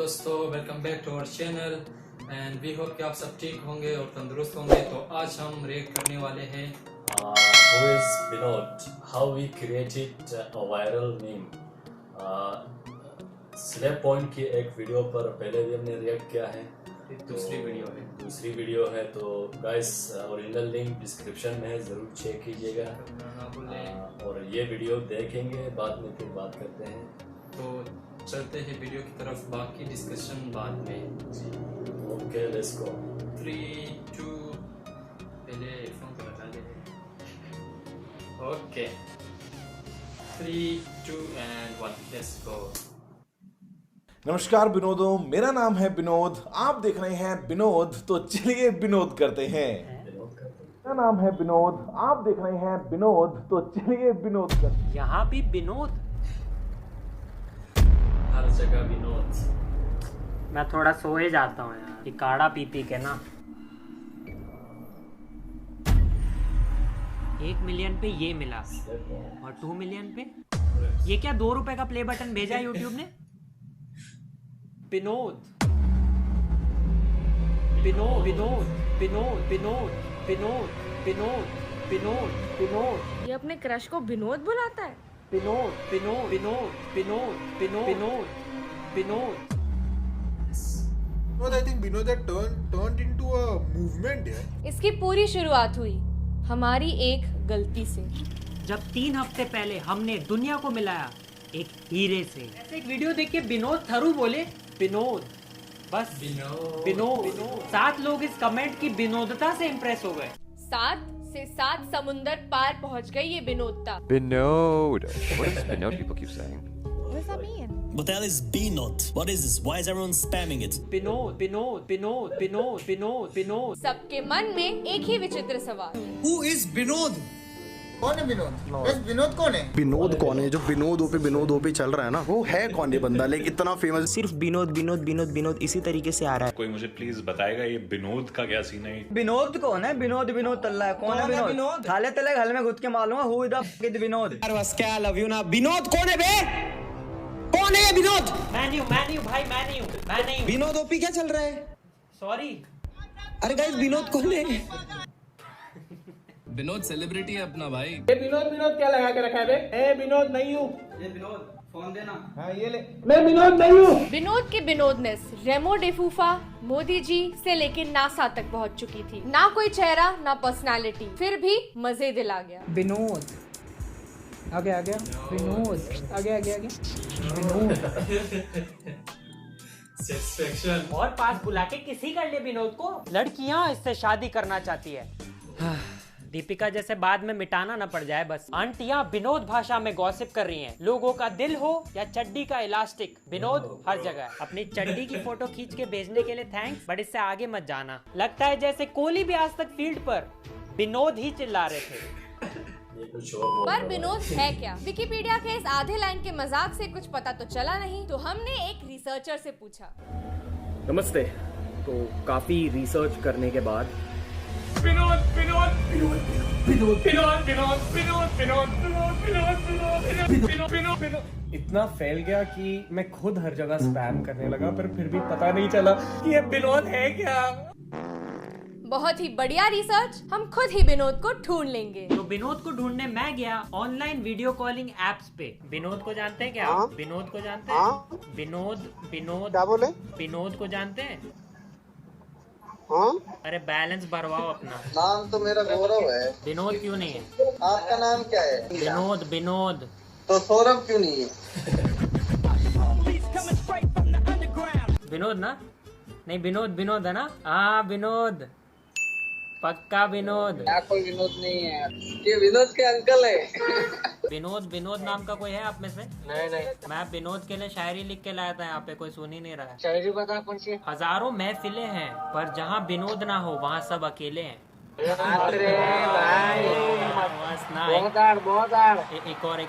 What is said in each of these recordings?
दोस्तों, welcome back to our channel and we hope कि आप सब ठीक होंगे और तंदुरुस्त होंगे। तो आज हम रिएक्ट करने वाले हैं Who is Binod? How we created a viral meme. Slab point की एक वीडियो पर पहले भी हमने रिएक्ट किया है। दूसरी वीडियो है तो गाइस ओरिजिनल लिंक डिस्क्रिप्शन में है, ज़रूर चेक कीजिएगा। और ये वीडियो देखेंगे, बाद में फिर बात करते हैं। तो चलते हैं वीडियो की तरफ, बाकी डिस्कशन बाद में। Okay, let's go. 3, 2 पहले फोन पे लगा दे। Okay 3, 2 and 1 let's go. नमस्कार विनोदों, मेरा नाम है विनोद, आप देख रहे हैं विनोद, तो चलिए विनोद करते हैं। मेरा नाम है विनोद, आप देख रहे हैं विनोद, तो चलिए विनोद करते हैं। यहाँ भी विनोद, हर जगह विनोद। मैं थोड़ा सोए जाता हूँ यार, ये काढ़ा पी पी के ना। 1 मिलियन पे ये मिला और 2 मिलियन पे ये क्या 2 रुपए का प्ले बटन भेजा यूट्यूब ने। विनोद विनोद विनोद विनोद विनोद विनोद विनोद विनोद विनोद ये अपने क्रश को विनोद बुलाता है। Vinod Vinod Vinod Vinod Vinod Vinod Vinod. But I think Vinod had turned into a movement here. इसकी पूरी शुरुआत हुई हमारी एक गलती से। जब 3 हफ्ते पहले हमने दुनिया को मिलाया एक हीरे से। ऐसे एक वीडियो देख के विनोद थरू बोले विनोद, बस विनोद विनोद। 7 लोग इस कमेंट की विनोदता से इम्प्रेस हो गए। 7 से 7 समुंदर पार पहुंच गई ये विनोदता। Binod. What does Binod people keep saying? What does that mean? What the hell is B-Not? What is this? Why is everyone spamming it? Vinod Vinod Vinod Vinod Vinod Vinod. सबके मन में एक ही विचित्र सवाल, Who is Vinod? कौन है विनोद? बस विनोद कौन है? विनोद कौन है? जो विनोद पे चल रहा है ना, वो है कौन ये बंदा? लेकिन इतना फेमस सिर्फ विनोद विनोद विनोद विनोद इसी तरीके से आ रहा है। कोई मुझे प्लीज बताएगा ये विनोद का क्या सीन है? विनोद कौन है? विनोद विनोद तल्ला है। कौन है विनोद? थाले तले घर में घुस के मालूम है हु इज द विनोद। बस क्या लव यू ना। विनोद कौन है बे? कौन है ये विनोद? मैन्यू भाई मैन्यू। विनोद ओपी क्या चल रहा है? सॉरी। अरे गाइस, विनोद कौन है? विनोद सेलिब्रिटी है अपना भाई। ये विनोद क्या लगा के रखा है बे? ए विनोद नहीं हूँ। ये विनोद फोन देना। हाँ ये ले। मैं विनोद नहीं हूँ। विनोद की विनोदनेस रेमो डिफूफा, मोदी जी से लेकर नासा तक पहुंच चुकी थी। ना कोई चेहरा ना पर्सनालिटी, फिर भी मजे दिला गया। विनोद आ गया विनोद आ गया विनोद। सेटिस्फैक्शन। और पास बुला के किसी कर ले विनोद को। लड़कियां इससे शादी करना चाहती है। दीपिका जैसे बाद में मिटाना ना पड़ जाए बस। आंटियां विनोद भाषा में गॉसिप कर रही हैं। लोगों का दिल हो या चड्डी का इलास्टिक, विनोद हर जगह है। अपनी चड्डी की फोटो खींच के भेजने के लिए थैंक्स, बट इससे आगे मत जाना। लगता है जैसे कोहली भी आज तक फील्ड पर विनोद ही चिल्ला रहे थे। पर विनोद है क्या? विकिपीडिया के इस आधे लाइन के मजाक से कुछ पता तो चला नहीं, तो हमने एक रिसर्चर से पूछा। नमस्ते। तो काफी रिसर्च करने के बाद इतना फैल गया कि मैं खुद हर जगह स्पैम करने लगा, पर फिर भी पता नहीं चला कि ये विनोद है क्या। बहुत ही बढ़िया रिसर्च, हम खुद ही विनोद को ढूंढ लेंगे। तो विनोद को ढूंढने मैं गया ऑनलाइन वीडियो कॉलिंग एप्स पे। विनोद को जानते हैं क्या? विनोद को जानते हैं? विनोद क्या बोले? विनोद को जानते हैं? अरे बैलेंस भरवाओ अपना। नाम तो मेरा गौरव है। विनोद क्यों नहीं है? आपका नाम क्या है? विनोद। तो सौरभ क्यों नहीं है? विनोद ना? नहीं विनोद है ना? हाँ विनोद, पक्का विनोद। यहाँ कोई विनोद नहीं है, ये विनोद के अंकल है। विनोद नाम का कोई है आप में से? नहीं। मैं विनोद के लिए शायरी लिख के लाया था, यहाँ पे कोई सुन ही नहीं रहा है। शायरी बता कौन सी? हजारों महफिलें हैं पर जहाँ विनोद ना हो वहाँ सब अकेले हैं। एक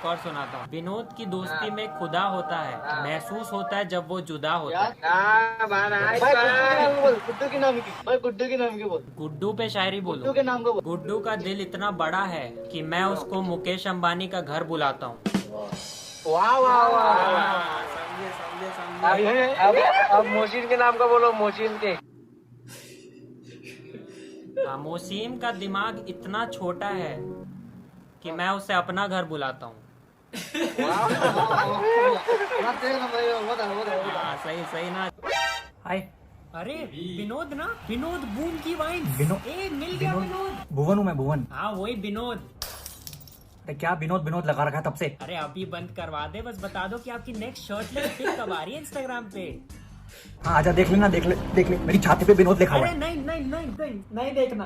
और सुनाता हूँ। विनोद की दोस्ती में खुदा होता है, महसूस होता है जब वो जुदा होता है। गुड्डू के नाम की बोल। गुड्डू पे शायरी बोलो। गुड्डू के नाम को बोल। गुड्डू का दिल इतना बड़ा है कि मैं उसको मुकेश अंबानी का घर बुलाता हूँ। वाह वाह वाह, समझे समझे समझे। अब मोहसिन के नाम का बोलो, मोहसिन के। मोसीम का दिमाग इतना छोटा है कि मैं उसे अपना घर बुलाता हूँ। सही ना। हाय। अरे विनोद ना, विनोद बूम की वाइन। मिल गया विनोद। भुवन हूँ मैं, भुवन। हाँ वही विनोद। अरे क्या विनोद विनोद लगा रखा है तब से। अरे अभी बंद करवा दे, बस बता दो कि आपकी नेक्स्ट शर्टलेस पिक कब आ रही है इंस्टाग्राम पे। हाँ आजा, देख लेना, देख ले मेरी छाती पे विनोद लिखा हुआ है। नहीं देखना।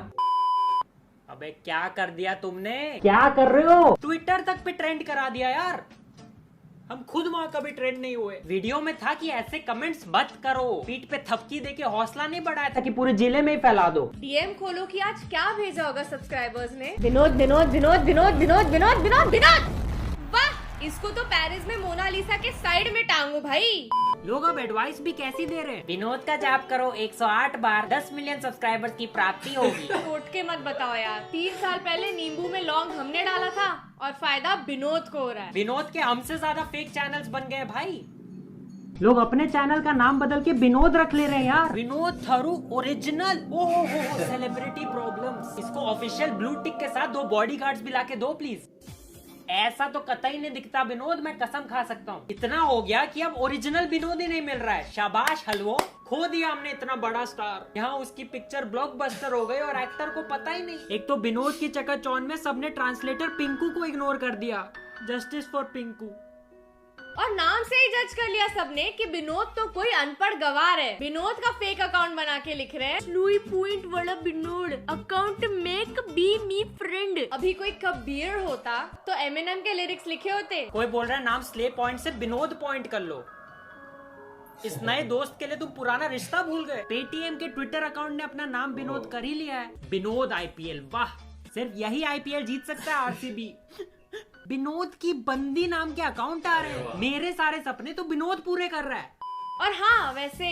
अबे क्या कर दिया तुमने, क्या कर रहे हो? ट्विटर तक पे ट्रेंड करा दिया यार। हम खुद वहाँ कभी ट्रेंड नहीं हुए। वीडियो में था कि ऐसे कमेंट्स मत करो, पीठ पे थपकी देके हौसला नहीं बढ़ाया था कि पूरे जिले में ही फैला दो। डीएम खोलो कि आज क्या भेजा होगा सब्सक्राइबर्स ने। विनोद विनोद विनोद विनोद विनोद विनोद विनोद विनोद। वाह, इसको तो पेरिस में मोनालिसा के साइड में टांगो भाई। लोग अब एडवाइस भी कैसी दे रहे हैं। विनोद का जाप करो 108 बार, 10 मिलियन सब्सक्राइबर्स की प्राप्ति होगी। टोट के मत बताओ यार। 3 साल पहले नींबू में लौंग हमने डाला था और फायदा विनोद को हो रहा है। विनोद के हमसे ज्यादा फेक चैनल्स बन गए भाई। लोग अपने चैनल का नाम बदल के विनोद रख ले रहे हैं यार। विनोद थरू ओरिजिनल। ओहो सेलिब्रिटी प्रॉब्लम्स। इसको ऑफिशियल ब्लू टिक के साथ 2 बॉडीगार्ड्स भी लाके दो प्लीज। ऐसा तो कतई नहीं दिखता विनोद, मैं कसम खा सकता हूँ। इतना हो गया कि अब ओरिजिनल विनोद ही नहीं मिल रहा है। शाबाश हलवो, खो दिया हमने इतना बड़ा स्टार। यहाँ उसकी पिक्चर ब्लॉकबस्टर हो गई और एक्टर को पता ही नहीं। एक तो विनोद की चकाचौंध में सबने ट्रांसलेटर पिंकू को इग्नोर कर दिया। Justice for Pinku. और नाम से ही जज कर लिया सबने कि विनोद तो कोई अनपढ़ गवार है। विनोद का फेक अकाउंट बना के लिख रहे हैं लुई पॉइंट वाला Vinod account make be me friend. अभी कोई कबीर होता तो एमिनेम के लिरिक्स लिखे होते। कोई बोल रहा है नाम स्ले पॉइंट से विनोद पॉइंट कर लो। इस नए दोस्त के लिए तुम पुराना रिश्ता भूल गए। पेटीएम के ट्विटर अकाउंट ने अपना नाम विनोद कर ही लिया है। विनोद आईपीएल, वाह, सिर्फ यही आईपीएल जीत सकता है आरसीबी। विनोद की बंदी नाम के अकाउंट आ रहे हैं। मेरे सारे सपने तो विनोद पूरे कर रहा है। और हाँ, वैसे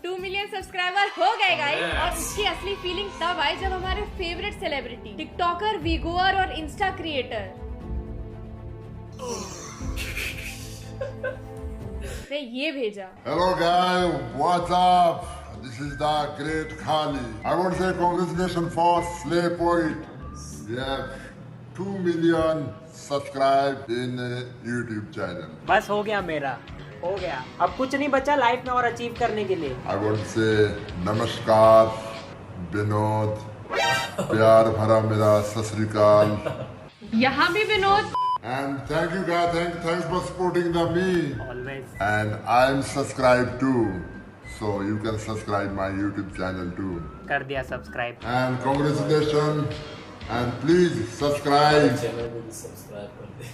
2 मिलियन सब्सक्राइबर हो गए गाइस। और उसकी असली फीलिंग तब आई जब हमारे फेवरेट सेलिब्रिटी टिकटॉकर, वीगोअर और इंस्टा क्रिएटर ने ये भेजा। Hello guys, what's up? This is the great Khali. I want to say congratulations for Slay Point. We have 2 million subscribed in YouTube channel. बस हो गया मेरा, हो गया। अब कुछ नहीं बचा लाइफ में और अचीव करने के लिए। I want to say नमस्कार विनोद, प्यार भरा मेरा सत श्री अकाल। यहाँ भी Vinod. And thank you guys, thanks for supporting me. Always. And I am subscribed too, so you can subscribe my YouTube channel too. कर दिया subscribe. And congratulations. And please subscribe. Channel को भी सब्सक्राइब कर दे।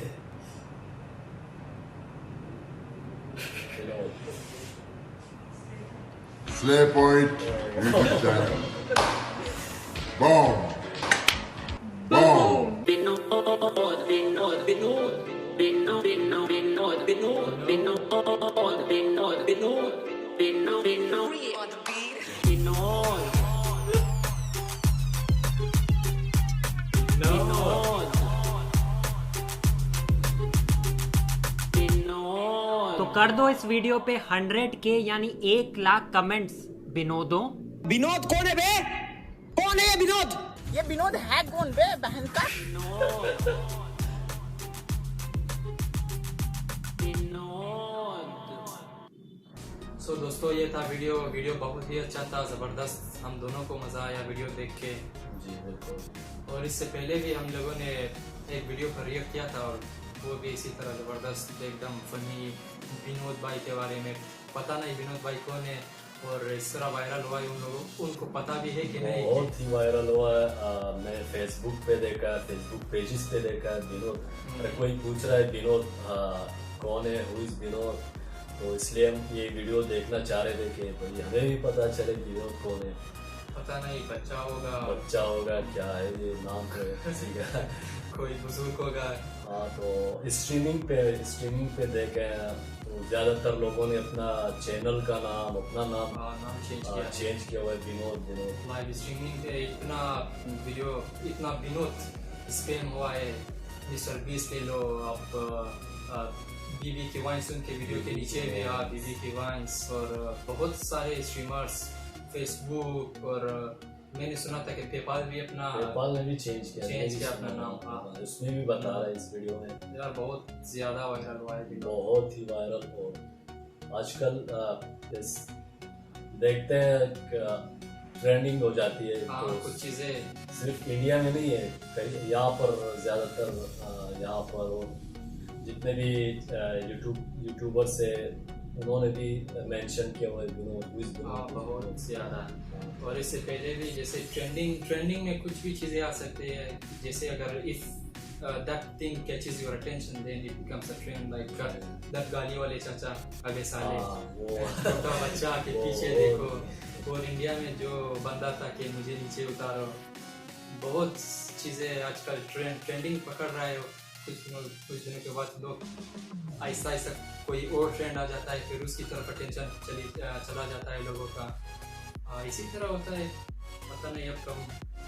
Slay Point YouTube channel. Boom. Boom. तो कर दो इस video पे 100K यानी 1 लाख कमेंट्स विनोदों। विनोद कौन है बे? कौन है ये विनोद? ये विनोद है कौन बे बहन का? सो दोस्तों ये था वीडियो बहुत ही अच्छा था, ज़बरदस्त। हम दोनों को मज़ा आया वीडियो देख के। जी बिल्कुल। और इससे पहले भी हम लोगों ने एक वीडियो पर रिएक्ट किया था और वो भी इसी तरह ज़बरदस्त, एकदम फनी। विनोद भाई के बारे में पता नहीं विनोद भाई कौन है और इस तरह वायरल हुआ है। उनको पता भी है कि नहीं? बहुत ही वायरल हुआ है। मैं फेसबुक पे देखा, फेसबुक पेजेस पे देखा विनोद। अरे कोई पूछ रहा है विनोद कौन है, हु इज विनोद, तो इसलिए हम ये वीडियो देखना चाह रहे थे कि भाई हमें भी पता चले विनोद कौन है। पता नहीं, बच्चा होगा क्या है ये नाम है किसी का, कोई बुजुर्ग होगा। हाँ, तो स्ट्रीमिंग पे देखे तो ज्यादातर लोगों ने अपना चैनल का नाम, अपना नाम चेंज किया हुआ है विनोद। लाइव स्ट्रीमिंग पे इतना विनोद स्पैम हुआ है। मिस्टर बीस्ट ले लो, आप बीबी की वाइंस उनके वीडियो के नीचे भी बीबी की वाइंस, और बहुत सारे स्ट्रीमर्स फेसबुक, और मैंने सुना था कि पेपाल भी अपना पेपाल ने भी चेंज किया अपना नाम। हाँ, उसमें भी बता रहा है इस वीडियो में यार बहुत ज़्यादा वायरल हुआ है, बहुत ही वायरल। और आजकल देखते हैं ट्रेंडिंग हो जाती है। हाँ, तो कुछ चीज़ें सिर्फ इंडिया में नहीं है, कहीं यहाँ पर ज़्यादातर यहाँ पर जितने भी यूट्यूबर्स है उन्होंने भी मेंशन किया हुआ है। हाँ, बहुत ज़्यादा। और इससे पहले भी जैसे ट्रेंडिंग में कुछ भी चीज़ें आ सकती है, जैसे अगर if that thing catches your attention then it becomes a trend, like that गाली वाले चाचा आगे साले, छोटा बच्चा के पीछे देखो, और इंडिया में जो बंदा था कि मुझे नीचे उतारो, बहुत चीज़ें आजकल ट्रेंडिंग पकड़ रहा है। कुछ दिनों के बाद लोग आहिस्ता आहिस्ता कोई और ट्रेंड आ जाता है, फिर उसकी तरफ अटेंशन चला जाता है लोगों का। इसी तरह होता है, पता नहीं अब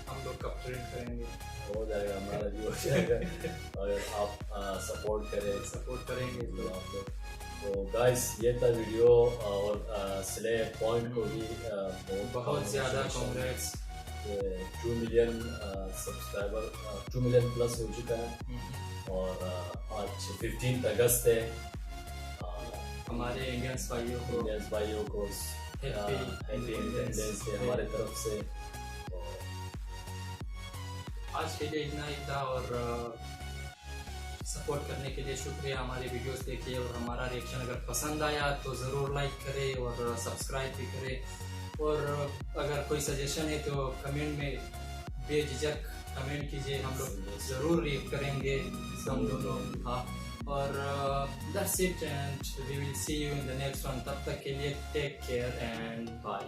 हम लोग कब ट्रेंड करेंगे। हो जाएगा, हमारा भी हो जाएगा अगर आप सपोर्ट करेंगे तो आप लोग। तो गाइस ये था वीडियो, और स्ले पॉइंट को भी बहुत ज़्यादा congrats. 2 million subscriber 2 million plus हो चुका है, और आज 15 अगस्त है। हमारे इंडियंस भाइयों को हैप्पी इंडिपेंडेंस डे हमारे तरफ से। आज के लिए इतना ही था, और सपोर्ट करने के लिए शुक्रिया। हमारे वीडियोस देखिए, और हमारा रिएक्शन अगर पसंद आया तो ज़रूर लाइक करें और सब्सक्राइब भी करें, और अगर कोई सजेशन है तो कमेंट में बेझिझक कमेंट कीजिए, हम लोग ज़रूर रीड करेंगे हम दोनों। हाँ, और that's it, and we will see you in the next one. तब तक के लिए टेक केयर एंड बाय।